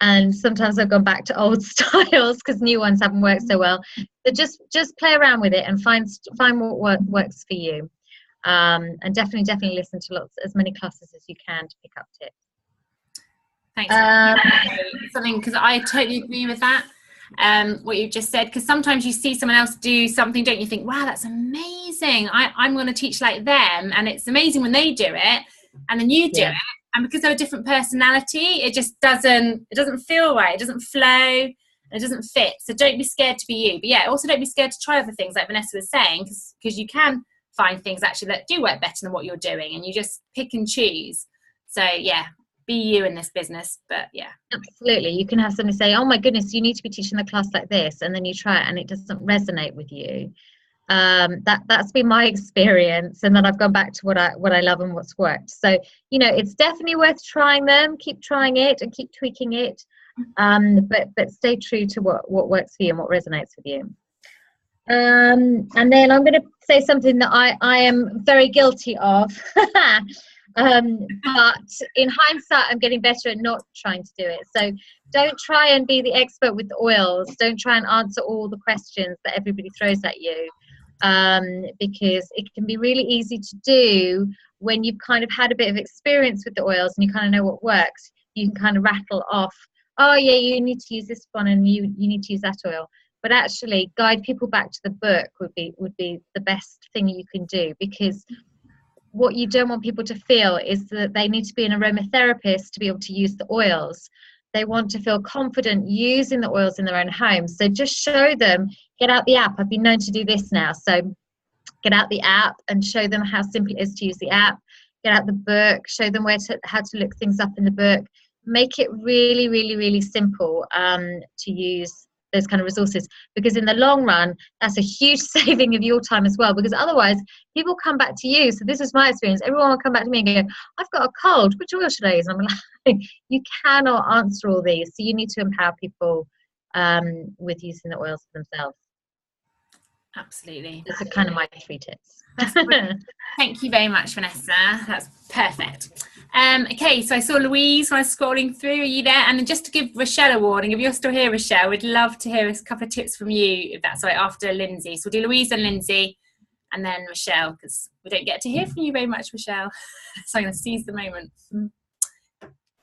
And sometimes I've gone back to old styles because new ones haven't worked so well. So just play around with it and find what works for you. And definitely listen to as many classes as you can to pick up tips. Thanks. Something, because I totally agree with that. What you just said, because sometimes you see someone else do something, don't you think, wow, that's amazing, I'm going to teach like them, and it's amazing when they do it and then you do it, and because they're a different personality, it just doesn't feel right, it doesn't flow, and it doesn't fit. So don't be scared to be you, but yeah, also don't be scared to try other things like Vanessa was saying, because you can find things actually that do work better than what you're doing, and you just pick and choose. So yeah, be you in this business. But yeah, absolutely, you can have somebody say, oh my goodness, you need to be teaching the class like this, and then you try it and it doesn't resonate with you. That's been my experience, and then I've gone back to what I love and what's worked. So it's definitely worth trying them. Keep trying it and keep tweaking it, but stay true to what works for you and what resonates with you. And then I'm going to say something that I am very guilty of. But in hindsight, I'm getting better at not trying to do it. So don't try and be the expert with the oils. Don't try and answer all the questions that everybody throws at you, because it can be really easy to do when you've kind of had a bit of experience with the oils and you kind of know what works. You can kind of rattle off, oh yeah, you need to use this one and you need to use that oil. But actually guide people back to the book would be the best thing you can do, because what you don't want people to feel is that they need to be an aromatherapist to be able to use the oils. They want to feel confident using the oils in their own home. So just show them, get out the app. I've been known to do this now. So get out the app and show them how simple it is to use the app. Get out the book, show them how to look things up in the book. Make it really, really, really simple to use those kind of resources, because in the long run that's a huge saving of your time as well, because otherwise people come back to you. So this is my experience, everyone will come back to me and go, I've got a cold, which oil should I use? And I'm like, you cannot answer all these, so you need to empower people with using the oils for themselves. Absolutely. Those are kind of my 3 tips. Thank you very much, Vanessa. That's perfect. Okay, so I saw Louise when I was scrolling through. Are you there? And just to give Rochelle a warning, if you're still here, Rochelle, we'd love to hear a couple of tips from you, if that's right, after Lindsay. So we'll do Louise and Lindsay, and then Rochelle, because we don't get to hear from you very much, Rochelle. So I'm going to seize the moment.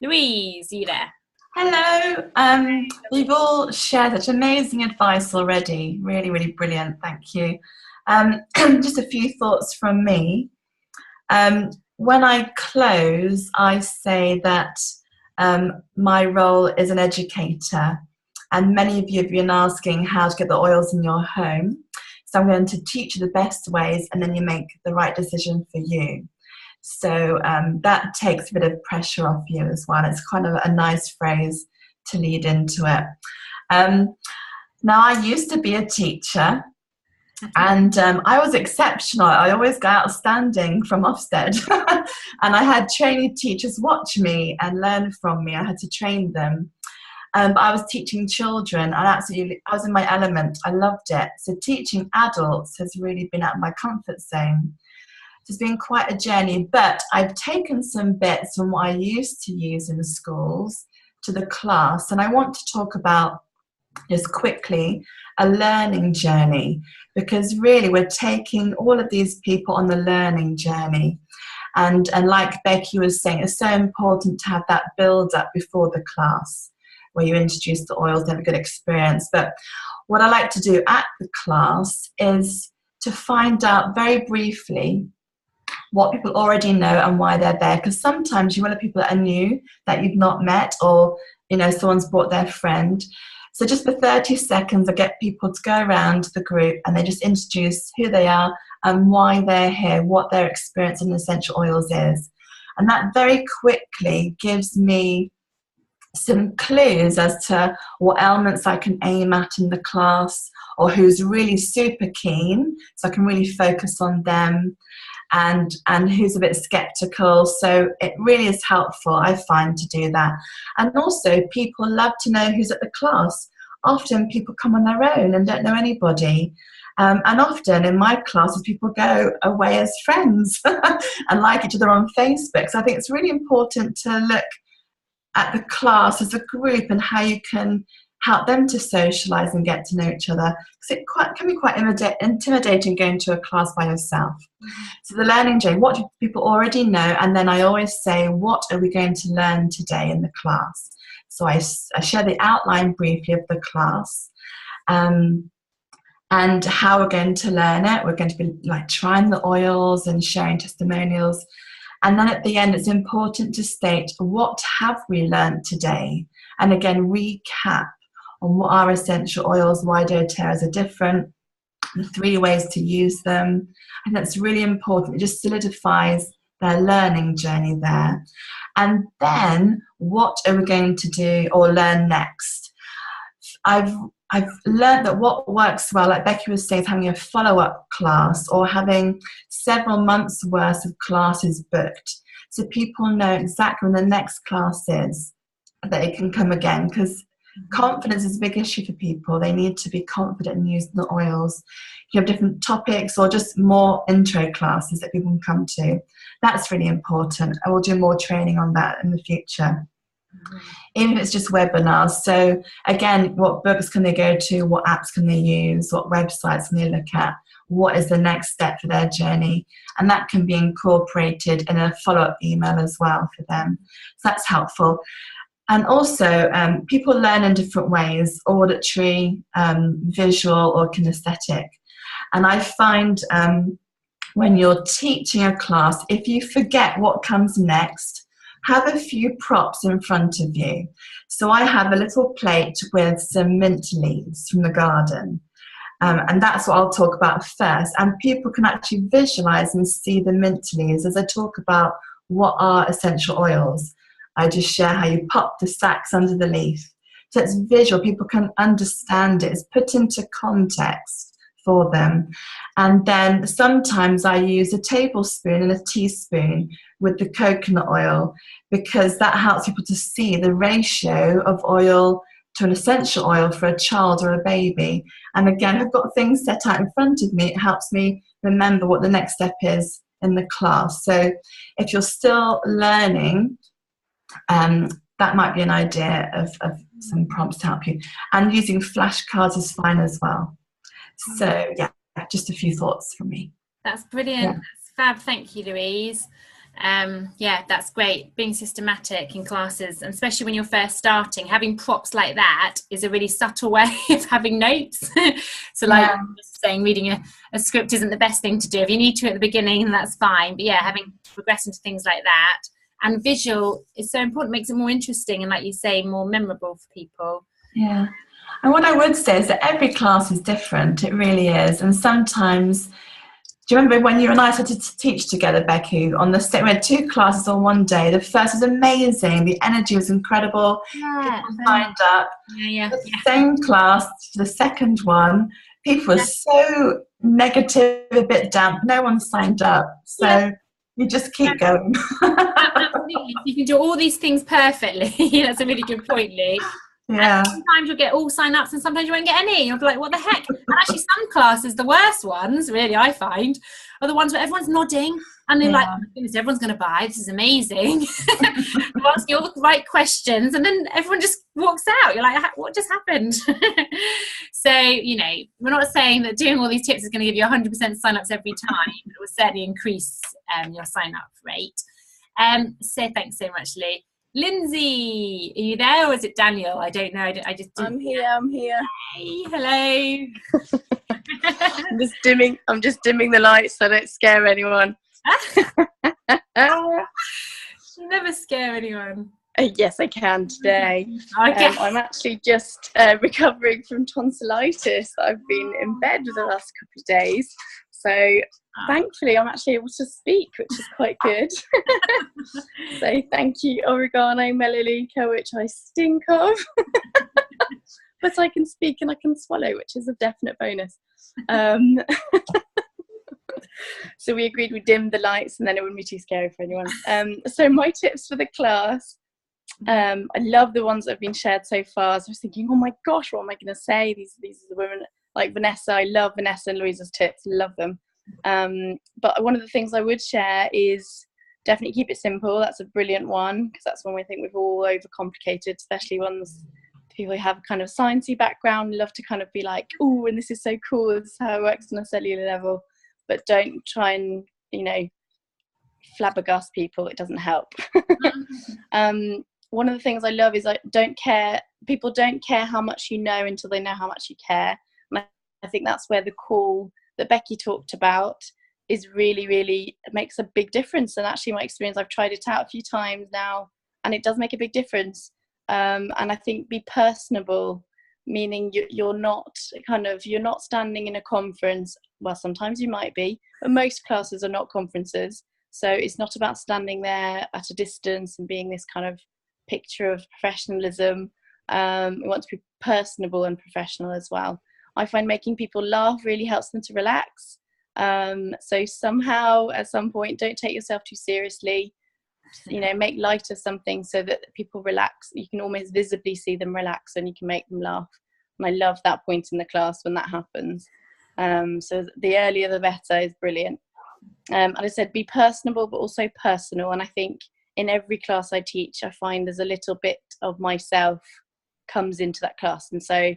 Louise, are you there? Hello. You've all shared such amazing advice already. Really, really brilliant. Thank you. Just a few thoughts from me. When I close, I say that my role is an educator, and many of you have been asking how to get the oils in your home. So I'm going to teach you the best ways, and then you make the right decision for you. So that takes a bit of pressure off you as well. It's kind of a nice phrase to lead into it. Now, I used to be a teacher, and I was exceptional. I always got outstanding from Ofsted. And I had trainee teachers watch me and learn from me. I had to train them. But I was teaching children, and I was in my element. I loved it. So teaching adults has really been out of my comfort zone. It's been quite a journey, but I've taken some bits from what I used to use in the schools to the class, and I want to talk about, just quickly, a learning journey, because really we're taking all of these people on the learning journey, and like Becky was saying, it's so important to have that build up before the class where you introduce the oils and have a good experience. But what I like to do at the class is to find out very briefly what people already know and why they're there, because sometimes you want people that are new, that you've not met, or someone's brought their friend. So just for 30 seconds, I get people to go around the group and they just introduce who they are and why they're here, what their experience in essential oils is. And that very quickly gives me some clues as to what elements I can aim at in the class, or who's really super keen, so I can really focus on them, and who's a bit skeptical. So it really is helpful, I find, to do that. And also, people love to know who's at the class. Often people come on their own and don't know anybody. And often in my classes, people go away as friends and like each other on Facebook. So I think it's really important to look at the class as a group and how you can help them to socialise and get to know each other. Because it can be quite intimidating going to a class by yourself. So the learning journey, what do people already know? And then I always say, what are we going to learn today in the class? So I share the outline briefly of the class. And how we're going to learn it. We're going to be like trying the oils and sharing testimonials. And then at the end, it's important to state, what have we learned today? And again, recap on what are essential oils, why doTERRAs are different, the 3 ways to use them. And that's really important. It just solidifies their learning journey there. And then what are we going to do or learn next? I've learned that what works well, like Becky was saying, is having a follow-up class or having several months' worth of classes booked, so people know exactly when the next class is, that they can come again, because confidence is a big issue for people. They need to be confident in using the oils. You have different topics or just more intro classes that people can come to. That's really important, and we'll do more training on that in the future. Even if it's just webinars. So again, what books can they go to, what apps can they use, what websites can they look at, what is the next step for their journey, and that can be incorporated in a follow-up email as well for them. So that's helpful. And also, people learn in different ways, auditory, visual, or kinesthetic. And I find when you're teaching a class, if you forget what comes next, have a few props in front of you. So I have a little plate with some mint leaves from the garden. And that's what I'll talk about first. And people can actually visualize and see the mint leaves as I talk about what are essential oils. I just share how you pop the sacks under the leaf. So it's visual, people can understand it. It's put into context for them. And then sometimes I use a tablespoon and a teaspoon with the coconut oil, because that helps people to see the ratio of oil to an essential oil for a child or a baby. And again, I've got things set out in front of me. It helps me remember what the next step is in the class. So if you're still learning, that might be an idea of some prompts to help you. And using flashcards is fine as well. So yeah, just a few thoughts from me. That's brilliant. Yeah. That's fab. Thank you, Louise. Yeah, that's great. Being systematic in classes, and especially when you're first starting, having props like that is a really subtle way of having notes. So like I'm just saying, reading a script isn't the best thing to do. If you need to at the beginning, that's fine. But yeah, having progressed into things like that, and visual is so important, makes it more interesting and, like you say, more memorable for people. Yeah. And what I would say is that every class is different. It really is. And sometimes, do you remember when you and I started to teach together, Becky, on the we had 2 classes on one day. The first was amazing. The energy was incredible. Yeah. People signed up. The same class, the second one, people were so negative, a bit damp. No one signed up. So you just keep going. Absolutely. You can do all these things perfectly. That's a really good point, Lee. Yeah. And sometimes you'll get all sign-ups and sometimes you won't get any. You'll be like, what the heck? And actually some classes, the worst ones, really, I find, are the ones where everyone's nodding and they're like, oh my goodness, everyone's going to buy. This is amazing. They're asking all the right questions and then everyone just walks out. You're like, what just happened? So, you know, we're not saying that doing all these tips is going to give you 100% sign-ups every time. It will certainly increase your sign-up rate. So thanks so much, Lee. Lindsay, are you there, or is it Daniel? I don't know. I'm here. Hey, hello. I'm just dimming the lights so I don't scare anyone. Never scare anyone. Yes, I can today. Okay. I'm actually just recovering from tonsillitis. I've been in bed for the last couple of days. So thankfully I'm actually able to speak, which is quite good. So thank you, oregano, melaleuca, which I stink of. But I can speak and I can swallow, which is a definite bonus. So we agreed we'd dim the lights and then it wouldn't be too scary for anyone. So my tips for the class, I love the ones that have been shared so far. So I was thinking, oh my gosh, what am I going to say? These are the women like Vanessa. I love Vanessa and Louisa's tips, love them. But one of the things I would share is definitely keep it simple. That's a brilliant one, because that's one we think we've all overcomplicated, especially ones people who have kind of sciencey background love to kind of be like, oh, and this is so cool, this is how it works on a cellular level. But don't try and, flabbergast people. It doesn't help. One of the things I love is people don't care how much you know until they know how much you care. And I think that's where the call that Becky talked about is really, really makes a big difference. And actually my experience, I've tried it out a few times now and it does make a big difference. And I think be personable, meaning you're not standing in a conference. Well, sometimes you might be, but most classes are not conferences. So it's not about standing there at a distance and being this kind of picture of professionalism. We want to be personable and professional as well. I find making people laugh really helps them to relax. So somehow at some point, don't take yourself too seriously. Make light of something so that people relax. You can almost visibly see them relax and you can make them laugh. And I love that point in the class when that happens. So the earlier the better is brilliant. And I said be personable but also personal. And I think in every class I teach, I find there's a little bit of myself comes into that class. And so,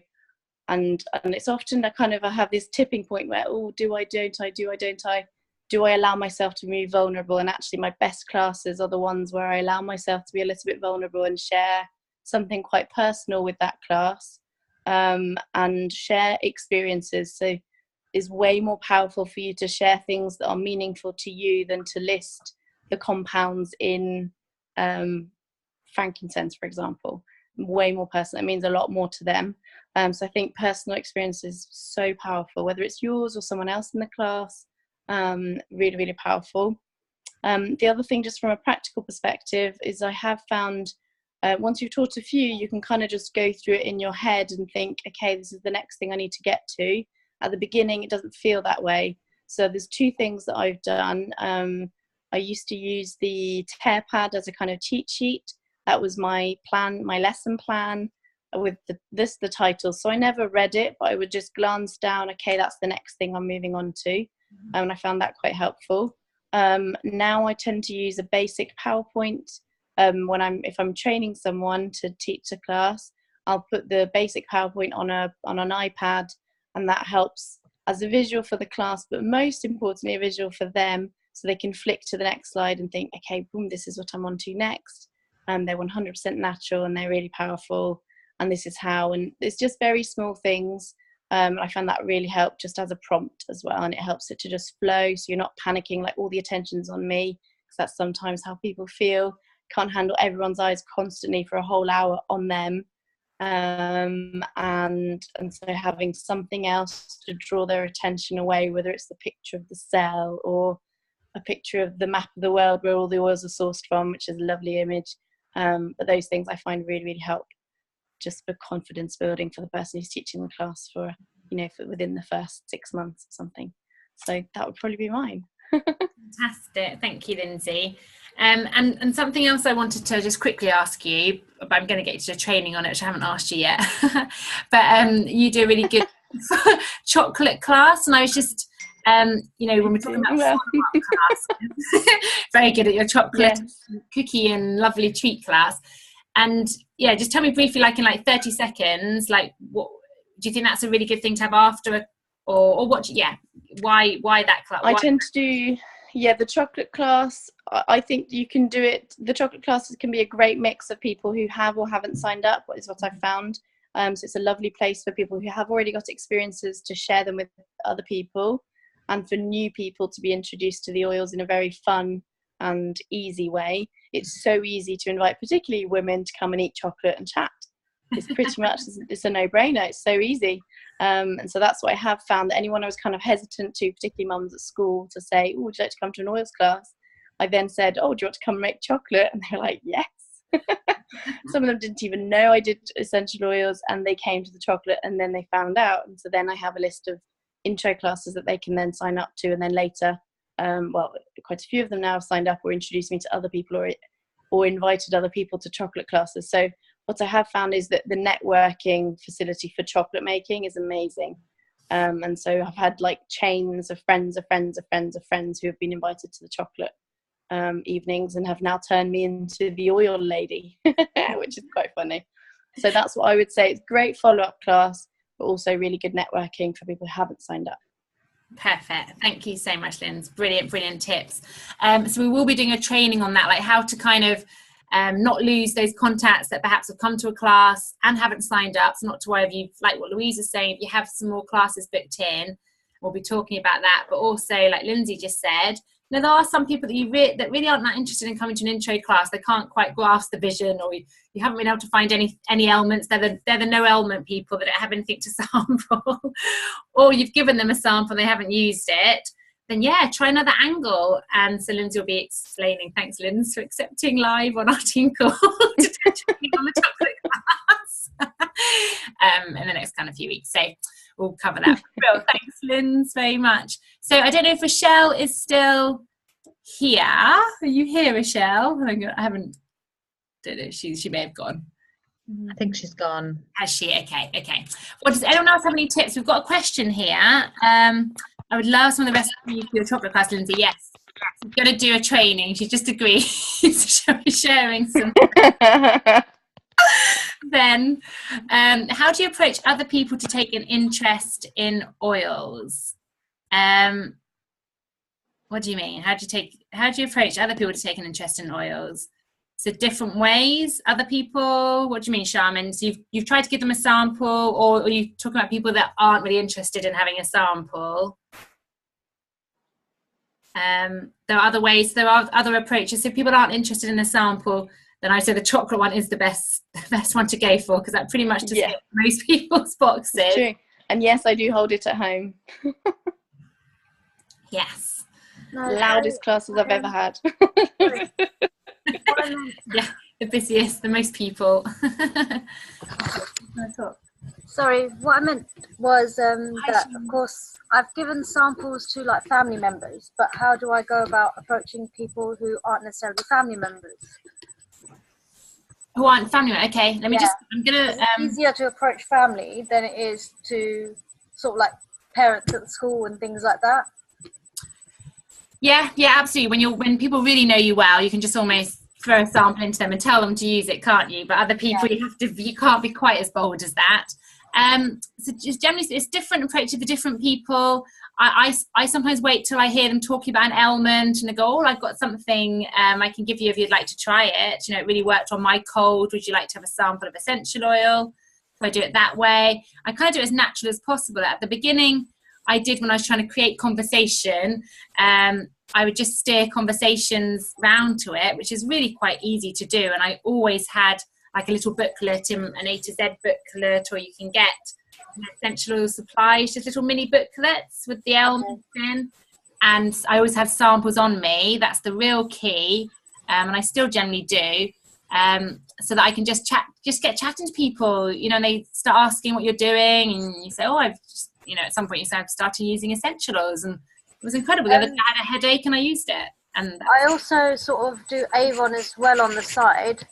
and it's often I have this tipping point where, oh, do I, don't I, do I, don't I? Do I allow myself to be vulnerable? And actually my best classes are the ones where I allow myself to be a little bit vulnerable and share something quite personal with that class, and share experiences. So it's way more powerful for you to share things that are meaningful to you than to list the compounds in frankincense, for example. Way more personal. It means a lot more to them. So I think personal experience is so powerful, whether it's yours or someone else in the class. Really, really powerful. The other thing, just from a practical perspective, is I have found once you've taught a few, you can kind of just go through it in your head and think, okay, this is the next thing I need to get to. At the beginning, it doesn't feel that way. So there's two things that I've done. I used to use the TearPad as a kind of cheat sheet. That was my plan, my lesson plan with the title. So I never read it, but I would just glance down, okay, that's the next thing I'm moving on to. And I found that quite helpful. Now I tend to use a basic PowerPoint. If I'm training someone to teach a class, I'll put the basic PowerPoint on an iPad, and that helps as a visual for the class, but most importantly a visual for them, so they can flick to the next slide and think, okay, boom, this is what I'm on to next. And they're 100% natural and they're really powerful, and this is how. And it's just very small things. I found that really helped just as a prompt as well, and it helps it to just flow, so you're not panicking like all the attention's on me, because that's sometimes how people feel. Can't handle everyone's eyes constantly for a whole hour on them, and so having something else to draw their attention away, whether it's the picture of the cell or a picture of the map of the world where all the oils are sourced from, which is a lovely image. But those things I find really, really help just for confidence building for the person who's teaching the class for within the first 6 months or something. So that would probably be mine. Fantastic, thank you, Lindsay. And something else I wanted to just quickly ask you, but I'm going to get you to training on it, which I haven't asked you yet. But you do a really good chocolate class, and I was just when we're talking about class, very good at your chocolate cookie and lovely treat class. And yeah, just tell me briefly, like in 30 seconds, like what do you think that's a really good thing to have after, or what? Why that class? I tend to do the chocolate class. I think you can do it. The chocolate classes can be a great mix of people who have or haven't signed up, is what I've found. So it's a lovely place for people who have already got experiences to share them with other people, and for new people to be introduced to the oils in a very fun and easy way. it's so easy to invite particularly women to come and eat chocolate and chat. It's pretty much, it's a no-brainer. It's so easy. And so that's what I have found, that anyone I was kind of hesitant to, particularly mums at school, to say, oh, would you like to come to an oils class? I then said, oh, do you want to come and make chocolate? And they were like, yes. Some of them didn't even know I did essential oils, and they came to the chocolate and then they found out. And so then I have a list of intro classes that they can then sign up to, and then later, well, quite a few of them now have signed up or introduced me to other people, or invited other people to chocolate classes. So what I have found is that the networking facility for chocolate making is amazing. And so I've had like chains of friends of friends of friends of friends who have been invited to the chocolate evenings, and have now turned me into the oil lady, which is quite funny. So that's what I would say. It's great follow-up class, but also really good networking for people who haven't signed up. Perfect. Thank you so much, Lynn. Brilliant tips. So we will be doing a training on that, like how to kind of not lose those contacts that perhaps have come to a class and haven't signed up. So not to worry if you, like what Louise is saying, if you have some more classes booked in, we'll be talking about that. But also, like Lindsay just said, there are some people that that really aren't that interested in coming to an intro class. They can't quite grasp the vision, or you haven't been able to find any elements. They're the no element people that don't have anything to sample, or you've given them a sample and they haven't used it. Then yeah, try another angle. And so Lindsay will be explaining. Thanks, Lindsay, for accepting live on our team call to training on the chocolate class in the next kind of few weeks. So we'll cover that. Well, thanks, Lindsay, very much. So I don't know if Rochelle is still here. Are you here, Rochelle? I don't know. She may have gone. I think she's gone. Has she? Okay. Well, does anyone else have any tips? We've got a question here. I would love some of the recipes for your chocolate class, Lindsay. Yes. She's going to do a training. She just agreed. So she's sharing some. Then, how do you approach other people to take an interest in oils? What do you mean? How do you approach other people to take an interest in oils? So different ways, other people. What do you mean, Charmin? So you've tried to give them a sample, or are you talking about people that aren't really interested in having a sample? There are other ways. There are other approaches. So if people aren't interested in a sample, then I say the chocolate one is the best one to go for, because that pretty much just hits most people's boxes. It's true. And yes, I do hold it at home. Yes. Loudest classes I've ever had. Yeah, the busiest, the most people. Sorry, what I meant was that, of course, I've given samples to like family members, but how do I go about approaching people who aren't necessarily family members? Who aren't family members? Okay, let me just, I'm going to... It's easier to approach family than it is to sort of like parents at the school and things like that. Yeah, absolutely. When people really know you well, you can just almost throw a sample into them and tell them to use it, can't you? But other people, you can't be quite as bold as that. So just generally, it's different approaches for different people. I sometimes wait till I hear them talking about an ailment and I go, oh, I've got something I can give you if you'd like to try it. You know, it really worked on my cold. Would you like to have a sample of essential oil? So I do it that way. I kind of do it as natural as possible. At the beginning, I did when I was trying to create conversation. I would just steer conversations round to it, which is really quite easy to do. And I always had like a little booklet, an A to Z booklet, or you can get essential oil supplies, just little mini booklets with the elements in. And I always have samples on me. That's the real key. And I still generally do. So that I can just get chatting to people, you know, and they start asking what you're doing, and you say, oh, I've just, you know, at some point you say I've started using essential oils, and it was incredible. The other day I had a headache and I used it. And I also sort of do Avon as well on the side.